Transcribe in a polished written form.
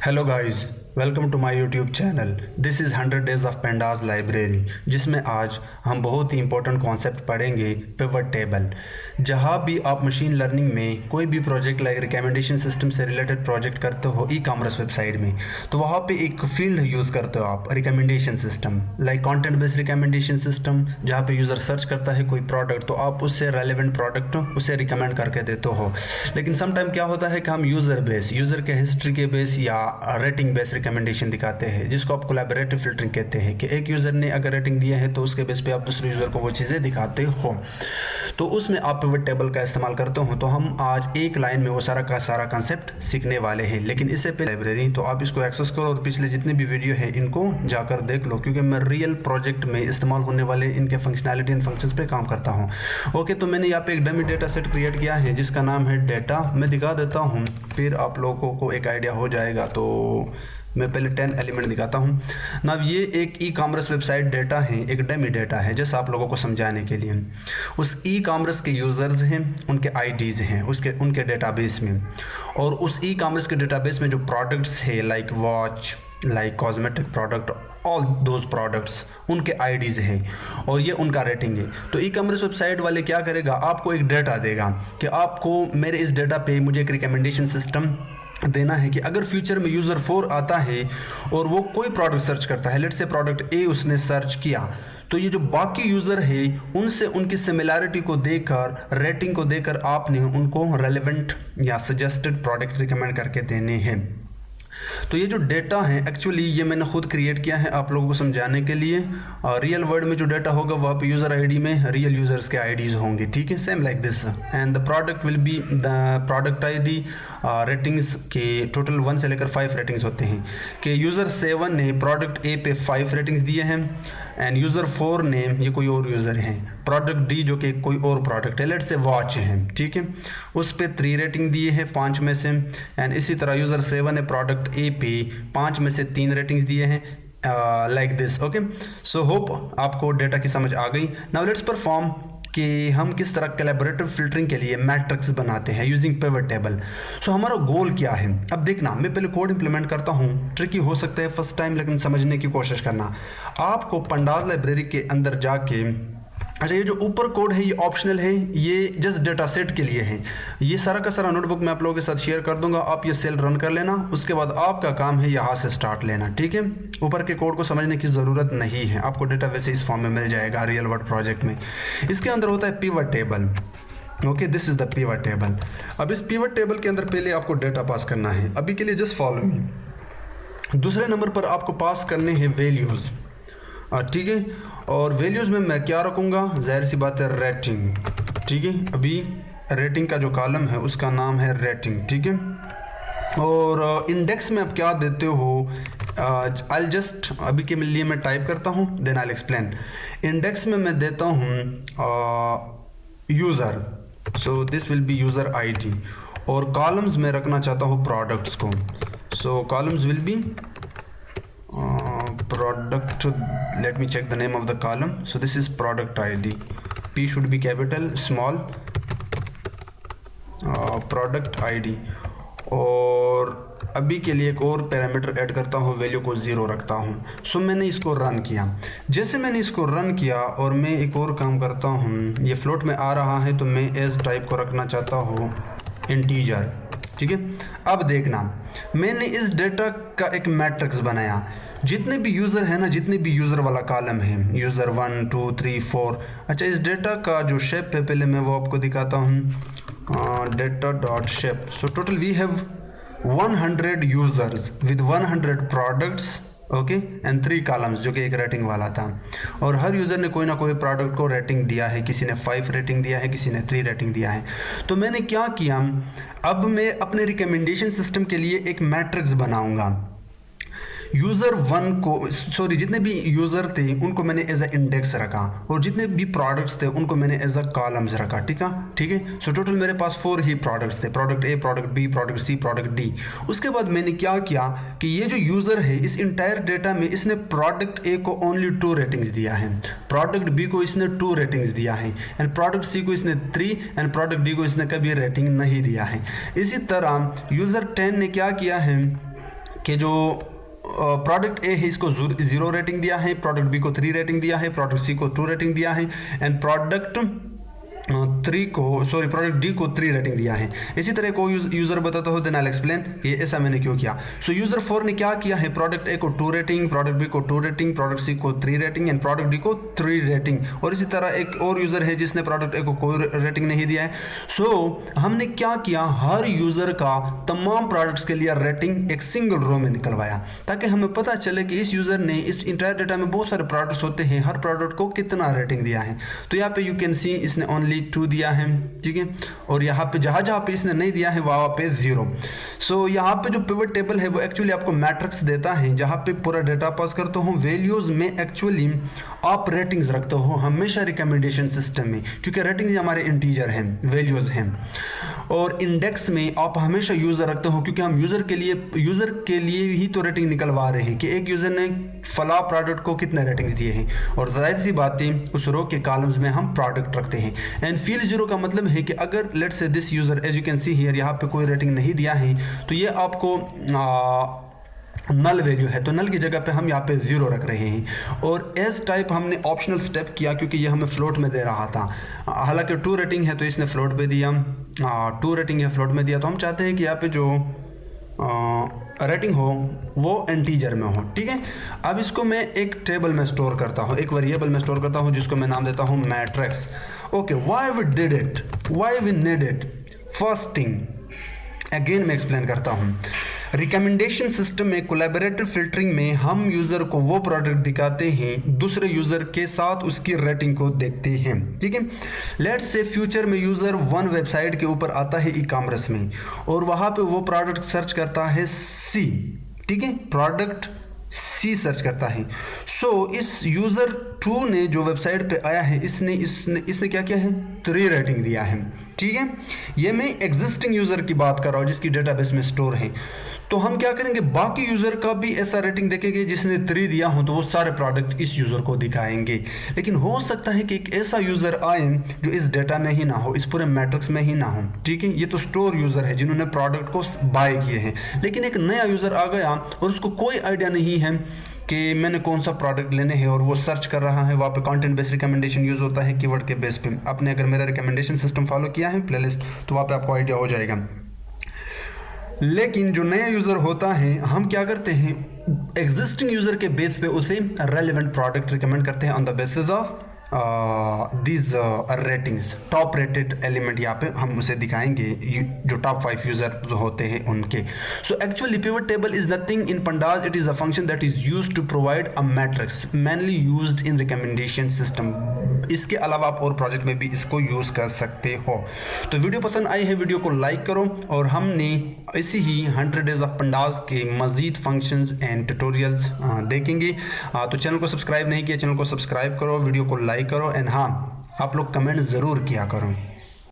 Hello guys, welcome to my YouTube channel. This is 100 days of pandas library, जिसमें आज हम बहुत ही इंपॉर्टेंट कॉन्सेप्ट पढ़ेंगे, पिवट टेबल। जहाँ भी आप मशीन लर्निंग में कोई भी प्रोजेक्ट लाइक रिकमेंडेशन सिस्टम से रिलेटेड प्रोजेक्ट करते हो ई कॉमर्स वेबसाइट में, तो वहाँ पे एक फील्ड यूज़ करते हो आप recommendation system, like content based recommendation system. जहाँ पे यूज़र सर्च करता है कोई प्रोडक्ट, तो आप उससे रेलिवेंट प्रोडक्ट उसे रिकमेंड करके देते हो। लेकिन समटाइम क्या होता है कि हम यूज़र के हिस्ट्री के बेस या रेटिंग बेस रिकमेंडेशन दिखाते हैं, जिसको आप कोलैबोरेटिव फिल्टरिंग कहते हैं, कि एक यूज़र ने अगर रेटिंग दिया है तो उसके बेस पे आप दूसरे यूज़र को वो चीज़ें दिखाते हो। तो उसमें आप पिवट टेबल का इस्तेमाल करते हो। तो हम आज एक लाइन में वो सारा का सारा कंसेप्ट सीखने वाले हैं। लेकिन इससे पहले लाइब्रेरी, तो आप इसको एक्सेस करो और पिछले जितने भी वीडियो है इनको जाकर देख लो, क्योंकि मैं रियल प्रोजेक्ट में इस्तेमाल होने वाले इनके फंक्शनैलिटी एंड फंक्शंस पे काम करता हूँ। ओके, तो मैंने यहाँ पे एक डमी डेटा सेट क्रिएट किया है जिसका नाम है डेटा। मैं दिखा देता हूँ, फिर आप लोगों को एक आइडिया हो जाएगा। तो मैं पहले 10 एलिमेंट दिखाता हूँ ना। ये एक ई कॉमर्स वेबसाइट डेटा है, एक डमी डेटा है, जैसे आप लोगों को समझाने के लिए। उस ई कॉमर्स के यूज़र्स हैं, उनके आईडीज़ हैं उनके डेटाबेस में, और उस ई कॉमर्स के डेटाबेस में जो प्रोडक्ट्स है like watch, like cosmetic product, all those products, उनके आईडीज़ हैं और ये उनका रेटिंग है। तो ई कॉमर्स वेबसाइट वाले क्या करेगा, आपको एक डेटा देगा कि आपको मेरे इस डेटा पे मुझे एक रिकमेंडेशन सिस्टम देना है कि अगर फ्यूचर में यूज़र 4 आता है और वो कोई प्रोडक्ट सर्च करता है, लेट्स से प्रोडक्ट ए उसने सर्च किया, तो ये जो बाकी यूज़र है उनसे उनकी सिमिलैरिटी को देकर, रेटिंग को देकर आपने उनको रेलेवेंट या सजेस्टेड प्रोडक्ट रिकमेंड करके देने हैं। तो ये जो डेटा है एक्चुअली ये मैंने खुद क्रिएट किया है आप लोगों को समझाने के लिए। और रियल वर्ल्ड में जो डेटा होगा वहाँ पे यूज़र आईडी में रियल यूज़र्स के आईडीज़ होंगे, ठीक है, same like this. And the product will be the product ID. Ratings के टोटल 1 से लेकर 5 रेटिंग्स होते हैं, कि यूज़र 7 ने प्रोडक्ट ए पे 5 रेटिंग्स दिए हैं, एंड यूज़र 4 ने, ये कोई और यूज़र है, प्रोडक्ट डी जो कि कोई और प्रोडक्ट है, लेट से वॉच है, ठीक है, उस पे 3 रेटिंग दिए हैं 5 में से। एंड इसी तरह यूज़र 7 ने प्रोडक्ट ए पे 5 में से 3 रेटिंग्स दिए हैं, like this. Okay, so hope आपको डेटा की समझ आ गई। नाउ लेट्स परफॉर्म कि हम किस तरह कोलैबोरेटिव फिल्टरिंग के लिए मैट्रिक्स बनाते हैं यूजिंग पिवट टेबल। सो हमारा गोल क्या है, अब देखना, मैं पहले कोड इंप्लीमेंट करता हूँ। ट्रिकी हो सकता है फर्स्ट टाइम, लेकिन समझने की कोशिश करना। आपको पंडास लाइब्रेरी के अंदर जाके, अच्छा ये जो ऊपर कोड है ये ऑप्शनल है, ये जस्ट डेटा सेट के लिए है। ये सारा का सारा नोटबुक मैं आप लोगों के साथ शेयर कर दूंगा, आप ये सेल रन कर लेना, उसके बाद आपका काम है यहाँ से स्टार्ट लेना, ठीक है। ऊपर के कोड को समझने की ज़रूरत नहीं है, आपको डेटा वैसे इस फॉर्म में मिल जाएगा रियल वर्ल्ड प्रोजेक्ट में। इसके अंदर होता है pivot table. Okay, this is the pivot table. अब इस पिवट टेबल के अंदर पहले आपको डेटा पास करना है। अभी के लिए जस्ट फॉलो मी। दूसरे नंबर पर आपको पास करने हैं वैल्यूज़, ठीक है। और वैल्यूज़ में मैं क्या रखूँगा, जाहिर सी बात है रेटिंग, ठीक है। अभी रेटिंग का जो कॉलम है उसका नाम है रेटिंग, ठीक है। और इंडेक्स में आप क्या देते हो, आई जस्ट अभी के लिए मैं टाइप करता हूँ, देन आई एक्सप्लेन। इंडेक्स में मैं देता हूँ user, so this will be user ID. और कॉलम्स में रखना चाहता हूँ प्रोडक्ट्स को, so columns will be product. Let me check the name of the column. So this is product ID. P should be capital, small, product ID. और अभी के लिए एक और पैरामीटर ऐड करता हूँ, वैल्यू को 0 रखता हूँ। सो मैंने इसको रन किया। जैसे मैंने इसको रन किया और मैं एक और काम करता हूँ, ये फ्लोट में आ रहा है तो मैं एज टाइप को रखना चाहता हूँ इंटीजर, ठीक है। अब देखना, मैंने इस डेटा का एक मैट्रिक्स बनाया। जितने भी यूज़र है ना, जितने भी यूज़र वाला कॉलम है, यूज़र 1 2 3 4। अच्छा, इस डेटा का जो शेप है पहले मैं वो आपको दिखाता हूँ, data dot shape. So total we have 100 users with 100 products, okay, and 3 columns, जो कि एक रेटिंग वाला था। और हर यूज़र ने कोई ना कोई प्रोडक्ट को रेटिंग दिया है, किसी ने 5 रेटिंग दिया है, किसी ने 3 रेटिंग दिया है। तो मैंने क्या किया, अब मैं अपने रिकमेंडेशन सिस्टम के लिए एक मैट्रिक्स बनाऊंगा। यूज़र 1 को, सॉरी, जितने भी यूज़र थे उनको मैंने एज अ इंडेक्स रखा, और जितने भी प्रोडक्ट्स थे उनको मैंने एज अ कॉलम्स रखा, ठीक है। सो टोटल मेरे पास 4 ही प्रोडक्ट्स थे, product A, product B, product C, product D. उसके बाद मैंने क्या किया कि ये जो यूज़र है इस इंटायर डेटा में इसने प्रोडक्ट ए को ओनली 2 रेटिंग्स दिया है, प्रोडक्ट बी को इसने 2 रेटिंग्स दिया है, एंड प्रोडक्ट सी को इसने 3, एंड प्रोडक्ट डी को इसने कभी रेटिंग नहीं दिया है। इसी तरह यूज़र 10 ने क्या किया है कि जो प्रोडक्ट ए है इसको 0 रेटिंग दिया है, प्रोडक्ट बी को 3 रेटिंग दिया है, प्रोडक्ट सी को 2 रेटिंग दिया है एंड प्रोडक्ट प्रोडक्ट डी को 3 रेटिंग दिया है। इसी तरह को यूजर बताता हो देन आई विल एक्सप्लेन ये ऐसा मैंने क्यों किया। सो यूजर 4 ने क्या किया है, प्रोडक्ट ए को 2 रेटिंग, प्रोडक्ट बी को 2 रेटिंग, प्रोडक्ट सी को 3 रेटिंग एंड प्रोडक्ट डी को 3 रेटिंग। और इसी तरह एक और यूजर है जिसने प्रोडक्ट ए को कोई रेटिंग नहीं दिया है। सो हमने क्या किया, हर यूजर का तमाम प्रोडक्ट्स के लिए रेटिंग एक सिंगल रो में निकलवाया ताकि हमें पता चले कि इस यूजर ने इस इंटायर डेटा में बहुत सारे प्रोडक्ट्स होते हैं, हर प्रोडक्ट को कितना रेटिंग दिया है। तो यहाँ पे यू कैन सी इसने ओनली 2 दिया है, ठीक है, और यहाँ पे जहां पे इसने नहीं दिया है वहां पे 0। सो यहाँ पे जो पिवट टेबल है वो एक्चुअली आपको मैट्रिक्स देता है जहां पे पूरा डेटा पास करते हो। वैल्यूज में एक्चुअली आप रेटिंग्स रखते हो हमेशा रिकमेंडेशन सिस्टम में, क्योंकि रेटिंग्स हमारे इंटीजर हैं, वैल्यूज हैं। और इंडेक्स में आप हमेशा यूजर रखते हो क्योंकि हम यूजर के लिए ही तो रेटिंग निकलवा रहे हैं कि एक यूजर ने फला प्रोडक्ट को कितने रेटिंग्स दिए हैं, और जाहिर सी बात है उस रो के कॉलम्स में हम प्रोडक्ट रखते हैं। एंड फील्ड 0 का मतलब है कि अगर let's say this user as you can see here यहाँ पे कोई रेटिंग नहीं दिया है तो ये आपको नल वैल्यू है, तो नल की जगह पे हम यहाँ पे 0 रख रहे हैं। और एज टाइप हमने ऑप्शनल स्टेप किया क्योंकि ये हमें फ्लोट में दे रहा था, हालांकि 2 रेटिंग है तो इसने फ्लोट पे दिया, 2 रेटिंग है फ्लोट में दिया। तो हम चाहते हैं कि यहाँ पे जो रेटिंग हो वो इंटीजर में हो, ठीक है। अब इसको मैं एक टेबल में स्टोर करता हूँ, एक वेरिएबल में स्टोर करता हूँ जिसको मैं नाम देता हूँ matrix. Okay, why we did it, why we need it. First thing again मैं एक्सप्लेन करता हूँ। रिकमेंडेशन सिस्टम में कोलैबोरेटिव फिल्टरिंग में हम यूज़र को वो प्रोडक्ट दिखाते हैं दूसरे यूज़र के साथ उसकी रेटिंग को देखते हैं, ठीक है। लेट्स से फ्यूचर में यूज़र 1 वेबसाइट के ऊपर आता है ई कॉमर्स में और वहाँ पे वो प्रोडक्ट सर्च करता है सी, ठीक है, प्रोडक्ट सी सर्च करता है। सो इस यूज़र 2 ने जो वेबसाइट पे आया है इसने क्या किया है, 3 रेटिंग दिया है, ठीक है। ये मैं एग्जिस्टिंग यूज़र की बात कर रहा हूँ जिसकी डेटाबेस में स्टोर है। तो हम क्या करेंगे, बाकी यूज़र का भी ऐसा रेटिंग देखेंगे जिसने 3 दिया हो तो वो सारे प्रोडक्ट इस यूज़र को दिखाएंगे। लेकिन हो सकता है कि एक ऐसा यूज़र आए जो इस डेटा में ही ना हो, इस पूरे मैट्रिक्स में ही ना हो, ठीक है। ये तो स्टोर यूज़र है जिन्होंने प्रोडक्ट को बाय किए हैं, लेकिन एक नया यूज़र आ गया और उसको कोई आइडिया नहीं है कि मैंने कौन सा प्रोडक्ट लेने हैं और वो सर्च कर रहा है। वहाँ पे कंटेंट बेस्ड रिकमेंडेशन यूज़ होता है कीवर्ड के बेस पे। आपने अगर मेरा रिकमेंडेशन सिस्टम फॉलो किया है प्लेलिस्ट तो वहाँ पे आपको आइडिया हो जाएगा। लेकिन जो नया यूज़र होता है हम क्या करते हैं, एग्जिस्टिंग यूज़र के बेस पे उसे रेलेवेंट प्रोडक्ट रिकमेंड करते हैं on the basis of these ratings. Top rated element यहाँ पे हम उसे दिखाएंगे जो टॉप 5 यूजर होते हैं उनके। So actually pivot table is nothing in pandas, it is a function that is used to provide a matrix mainly used in recommendation system. इसके अलावा आप और प्रोजेक्ट में भी इसको यूज़ कर सकते हो। तो वीडियो पसंद आई है वीडियो को लाइक करो, और हमने इसी ही 100 डेज ऑफ पंडाज के मजीद फंक्शंस एंड ट्यूटोरियल्स देखेंगे। तो चैनल को सब्सक्राइब नहीं किया, चैनल को सब्सक्राइब करो, वीडियो को लाइक करो एंड हाँ आप लोग कमेंट ज़रूर किया करो।